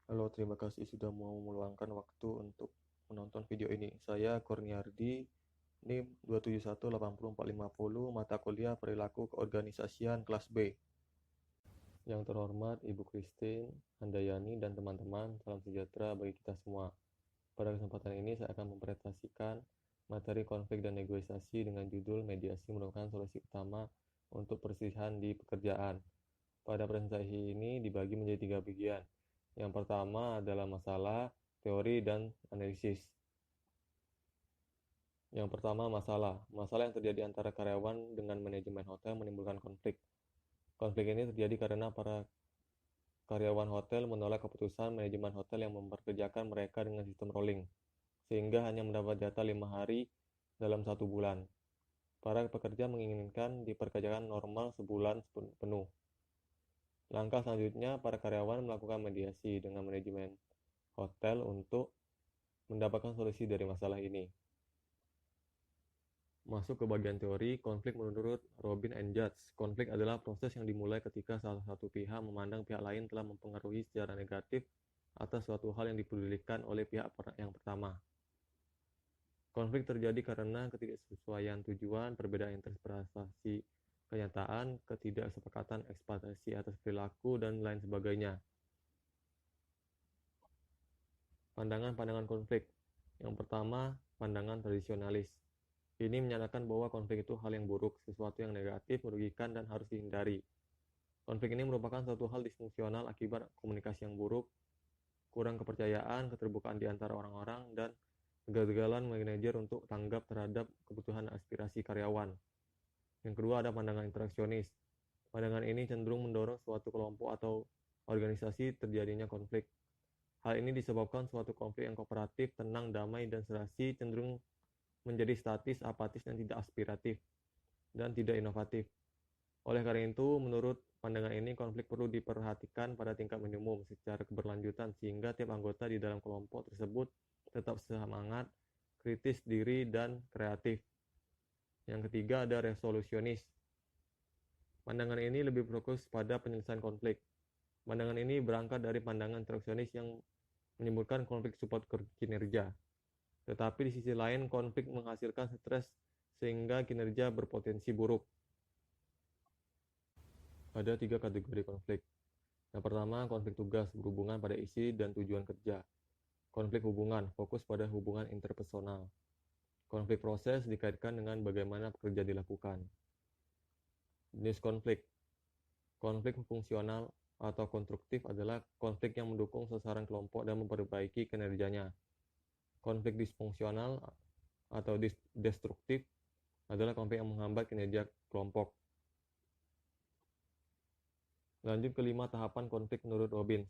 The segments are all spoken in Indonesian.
Halo, terima kasih sudah mau meluangkan waktu untuk menonton video ini. Saya Kurniardi, NIM 2718040, mata kuliah Perilaku Keorganisasian kelas B. Yang terhormat Ibu Christine, Handayani, dan teman-teman, salam sejahtera bagi kita semua. Pada kesempatan ini saya akan mempresentasikan materi konflik dan negosiasi dengan judul mediasi merupakan solusi utama untuk perselisihan di pekerjaan. Pada presentasi ini dibagi menjadi 3 bagian. Yang pertama adalah masalah, teori, dan analisis. Yang pertama masalah. Masalah yang terjadi antara karyawan dengan manajemen hotel menimbulkan konflik. Konflik ini terjadi karena para karyawan hotel menolak keputusan manajemen hotel yang memperkerjakan mereka dengan sistem rolling, sehingga hanya mendapat jatah 5 hari dalam 1 bulan. Para pekerja menginginkan diperkerjakan normal sebulan penuh. Langkah selanjutnya, para karyawan melakukan mediasi dengan manajemen hotel untuk mendapatkan solusi dari masalah ini. Masuk ke bagian teori, konflik menurut Robin and Judge. Konflik adalah proses yang dimulai ketika salah satu pihak memandang pihak lain telah mempengaruhi secara negatif atas suatu hal yang dipedulikan oleh pihak yang pertama. Konflik terjadi karena ketidaksesuaian tujuan, perbedaan interpretasi kenyataan, ketidaksepakatan ekspektasi atas perilaku, dan lain sebagainya. Pandangan-pandangan konflik. Yang pertama, pandangan tradisionalis. Ini menyatakan bahwa konflik itu hal yang buruk, sesuatu yang negatif, merugikan, dan harus dihindari. Konflik ini merupakan suatu hal disfungsional akibat komunikasi yang buruk, kurang kepercayaan, keterbukaan di antara orang-orang, dan kegagalan manajer untuk tanggap terhadap kebutuhan aspirasi karyawan. Yang kedua ada pandangan interaksionis. Pandangan ini cenderung mendorong suatu kelompok atau organisasi terjadinya konflik. Hal ini disebabkan suatu konflik yang kooperatif, tenang, damai, dan serasi cenderung menjadi statis, apatis, dan tidak aspiratif, dan tidak inovatif. Oleh karena itu, menurut pandangan ini, konflik perlu diperhatikan pada tingkat minimum secara keberlanjutan sehingga tiap anggota di dalam kelompok tersebut tetap semangat, kritis diri, dan kreatif. Yang ketiga ada resolusionis. Pandangan ini lebih fokus pada penyelesaian konflik. Pandangan ini berangkat dari pandangan interaksionis yang menimbulkan konflik support kinerja. Tetapi di sisi lain, konflik menghasilkan stres sehingga kinerja berpotensi buruk. Ada 3 kategori konflik. Yang pertama, konflik tugas berhubungan pada isi dan tujuan kerja. Konflik hubungan, fokus pada hubungan interpersonal. Konflik proses dikaitkan dengan bagaimana pekerja dilakukan. Jenis konflik. Konflik fungsional atau konstruktif adalah konflik yang mendukung sasaran kelompok dan memperbaiki kinerjanya. Konflik disfungsional atau destruktif adalah konflik yang menghambat kinerja kelompok. Lanjut ke 5 tahapan konflik menurut Robbins.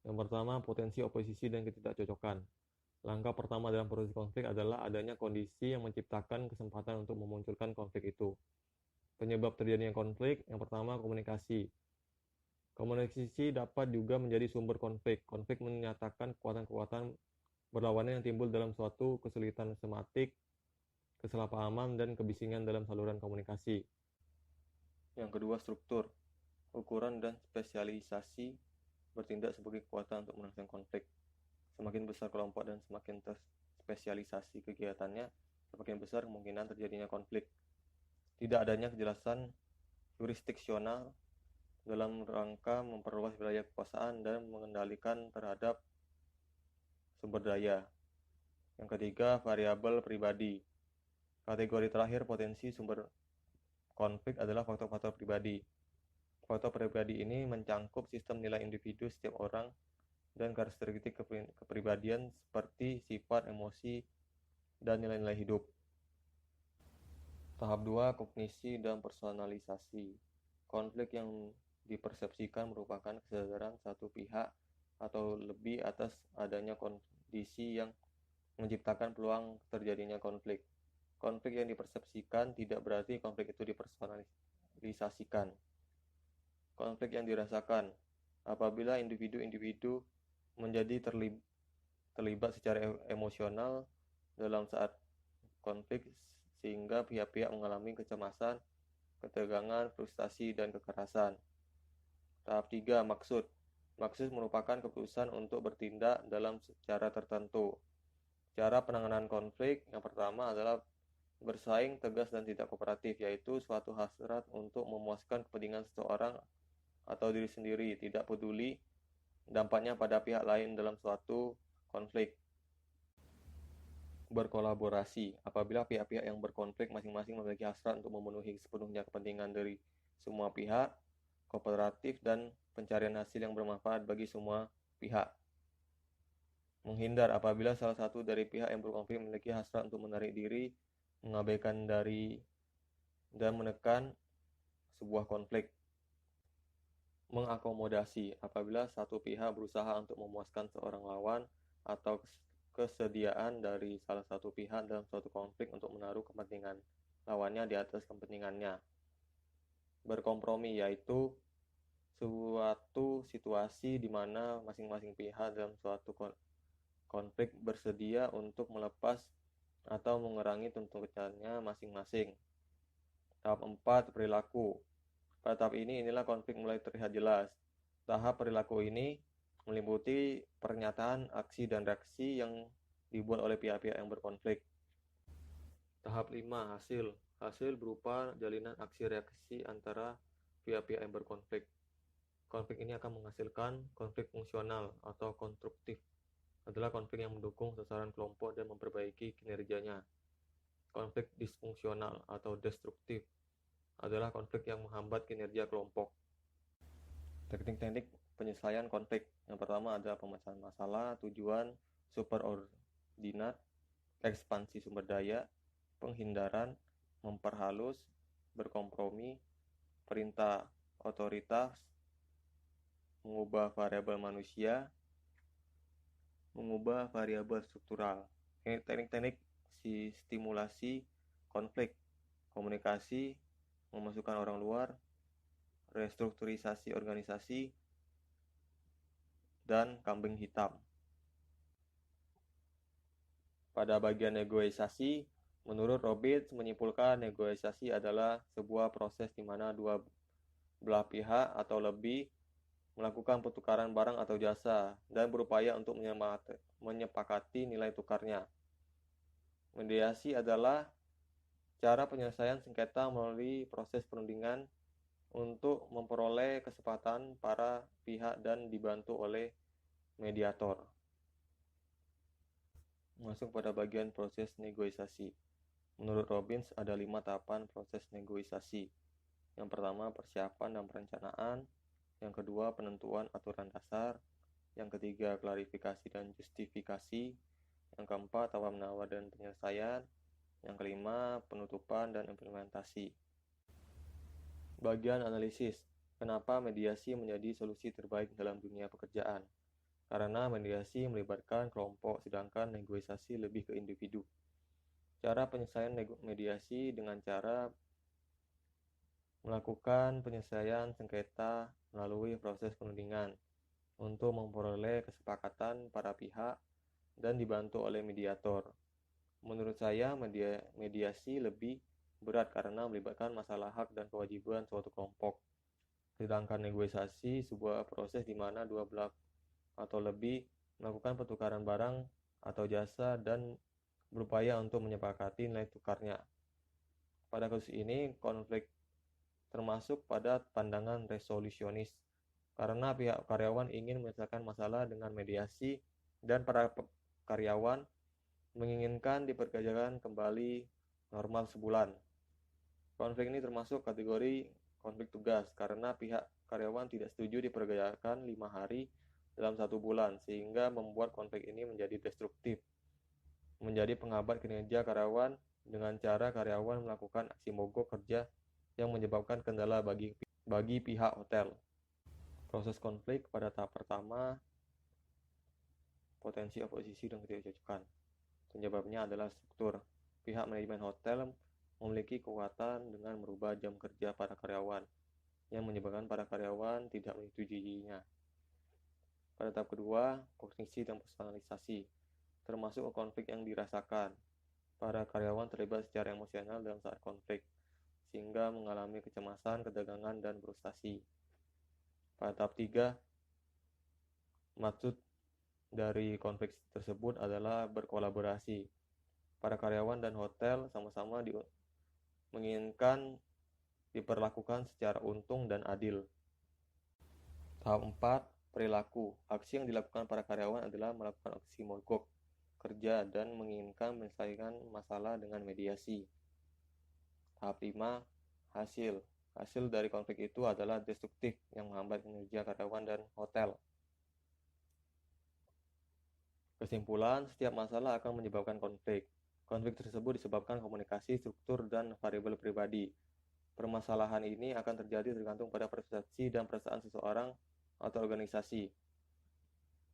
Yang pertama, potensi oposisi dan ketidakcocokan. Langkah pertama dalam proses konflik adalah adanya kondisi yang menciptakan kesempatan untuk memunculkan konflik itu. Penyebab terjadinya konflik, yang pertama komunikasi. Komunikasi dapat juga menjadi sumber konflik. Konflik menyatakan kekuatan-kekuatan berlawanan yang timbul dalam suatu kesulitan sematik, kesalahpahaman, dan kebisingan dalam saluran komunikasi. Yang kedua, struktur. Ukuran dan spesialisasi bertindak sebagai kekuatan untuk menyelesaikan konflik. Semakin besar kelompok dan semakin terspesialisasi kegiatannya, semakin besar kemungkinan terjadinya konflik. Tidak adanya kejelasan jurisdiksional dalam rangka memperluas wilayah kekuasaan dan mengendalikan terhadap sumber daya. Yang ketiga, variabel pribadi. Kategori terakhir potensi sumber konflik adalah faktor-faktor pribadi. Faktor pribadi ini mencangkup sistem nilai individu setiap orang dan karakteristik kepribadian seperti sifat, emosi, dan nilai-nilai hidup. Tahap 2, kognisi dan personalisasi. Konflik yang dipersepsikan merupakan kesadaran satu pihak atau lebih atas adanya kondisi yang menciptakan peluang terjadinya konflik. Konflik yang dipersepsikan tidak berarti konflik itu dipersonalisasikan. Konflik yang dirasakan apabila individu-individu menjadi terlibat secara emosional dalam saat konflik sehingga pihak-pihak mengalami kecemasan, ketegangan, frustasi, dan kekerasan. Tahap 3, maksud. Maksus merupakan keputusan untuk bertindak dalam cara tertentu. Cara penanganan konflik yang pertama adalah bersaing tegas dan tidak kooperatif, yaitu suatu hasrat untuk memuaskan kepentingan seseorang atau diri sendiri, tidak peduli dampaknya pada pihak lain dalam suatu konflik. Berkolaborasi, apabila pihak-pihak yang berkonflik masing-masing memiliki hasrat untuk memenuhi sepenuhnya kepentingan dari semua pihak, kooperatif dan pencarian hasil yang bermanfaat bagi semua pihak. Menghindar, apabila salah satu dari pihak yang berkonflik memiliki hasrat untuk menarik diri, mengabaikan dari dan menekan sebuah konflik. Mengakomodasi, apabila satu pihak berusaha untuk memuaskan seorang lawan atau kesediaan dari salah satu pihak dalam suatu konflik untuk menaruh kepentingan lawannya di atas kepentingannya. Berkompromi, yaitu suatu situasi di mana masing-masing pihak dalam suatu konflik bersedia untuk melepas atau mengurangi tuntutannya masing-masing. Tahap 4, perilaku. Pada tahap inilah konflik mulai terlihat jelas. Tahap perilaku ini meliputi pernyataan, aksi, dan reaksi yang dibuat oleh pihak-pihak yang berkonflik. Tahap 5, hasil. Hasil berupa jalinan aksi-reaksi antara pihak-pihak yang berkonflik. Konflik ini akan menghasilkan konflik fungsional atau konstruktif. Adalah konflik yang mendukung sasaran kelompok dan memperbaiki kinerjanya. Konflik disfungsional atau destruktif adalah konflik yang menghambat kinerja kelompok. Teknik-teknik penyelesaian konflik. Yang pertama adalah pemecahan masalah, tujuan, superordinat, ekspansi sumber daya, penghindaran, memperhalus, berkompromi, perintah otoritas, mengubah variabel manusia, mengubah variabel struktural. Teknik-teknik stimulasi konflik, komunikasi, memasukkan orang luar, restrukturisasi organisasi, dan kambing hitam. Pada bagian negosiasi, menurut Robbins menyimpulkan negosiasi adalah sebuah proses di mana dua belah pihak atau lebih melakukan pertukaran barang atau jasa dan berupaya untuk menyepakati nilai tukarnya. Mediasi adalah cara penyelesaian sengketa melalui proses perundingan untuk memperoleh kesepakatan para pihak dan dibantu oleh mediator. Masuk pada bagian proses negosiasi. Menurut Robbins ada 5 tahapan proses negosiasi. Yang pertama, persiapan dan perencanaan. Yang kedua, penentuan aturan dasar. Yang ketiga, klarifikasi dan justifikasi. Yang keempat, tawar-menawar dan penyelesaian. Yang kelima, penutupan dan implementasi. Bagian analisis. Kenapa mediasi menjadi solusi terbaik dalam dunia pekerjaan? Karena mediasi melibatkan kelompok, sedangkan negosiasi lebih ke individu. Cara penyelesaian mediasi dengan cara melakukan penyelesaian sengketa melalui proses perundingan untuk memperoleh kesepakatan para pihak dan dibantu oleh mediator. Menurut saya, mediasi lebih berat karena melibatkan masalah hak dan kewajiban suatu kelompok. Sedangkan negosiasi sebuah proses di mana dua belah atau lebih melakukan pertukaran barang atau jasa dan berupaya untuk menyepakati nilai tukarnya. Pada kasus ini, konflik termasuk pada pandangan resolusionis, karena pihak karyawan ingin menyelesaikan masalah dengan mediasi dan para karyawan menginginkan diperkerjakan kembali normal sebulan. Konflik ini termasuk kategori konflik tugas, karena pihak karyawan tidak setuju diperkerjakan 5 hari dalam 1 bulan, sehingga membuat konflik ini menjadi destruktif, menjadi penghambat kinerja karyawan dengan cara karyawan melakukan aksi mogok kerja yang menyebabkan kendala bagi pihak hotel. Proses konflik pada tahap pertama, potensi oposisi dan ketidakcocokan. Penyebabnya adalah struktur. Pihak manajemen hotel memiliki kekuatan dengan merubah jam kerja para karyawan, yang menyebabkan para karyawan tidak menyetujuinya. Pada tahap kedua, kognisi dan personalisasi, termasuk konflik yang dirasakan. Para karyawan terlibat secara emosional dalam saat konflik, sehingga mengalami kecemasan, ketegangan, dan frustasi. Pada tahap 3, Maksud dari konflik tersebut adalah berkolaborasi. Para karyawan dan hotel sama-sama menginginkan diperlakukan secara untung dan adil. Tahap 4, perilaku. Aksi yang dilakukan para karyawan adalah melakukan aksi mogok kerja dan menginginkan menyelesaikan masalah dengan mediasi. Tahap 5, hasil. Hasil dari konflik itu adalah destruktif yang menghambat kinerja karyawan dan hotel. Kesimpulan, setiap masalah akan menyebabkan konflik. Konflik tersebut disebabkan komunikasi, struktur, dan variabel pribadi. Permasalahan ini akan terjadi tergantung pada persepsi dan perasaan seseorang atau organisasi.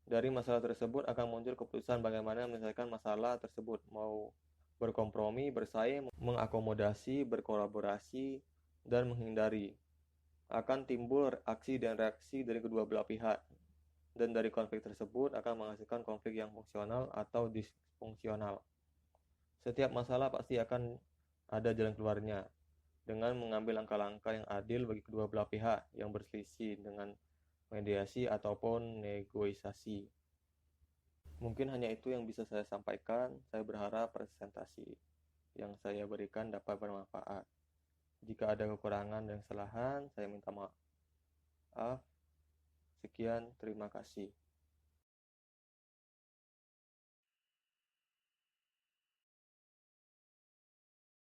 Dari masalah tersebut akan muncul keputusan bagaimana menyelesaikan masalah tersebut, mau berkompromi, bersaing, mengakomodasi, berkolaborasi, dan menghindari. Akan timbul aksi dan reaksi dari kedua belah pihak, dan dari konflik tersebut akan menghasilkan konflik yang fungsional atau disfungsional. Setiap masalah pasti akan ada jalan keluarnya, dengan mengambil langkah-langkah yang adil bagi kedua belah pihak yang berselisih dengan mediasi ataupun negosiasi. Mungkin hanya itu yang bisa saya sampaikan. Saya berharap presentasi yang saya berikan dapat bermanfaat. Jika ada kekurangan dan kesalahan, saya minta maaf. Sekian, terima kasih.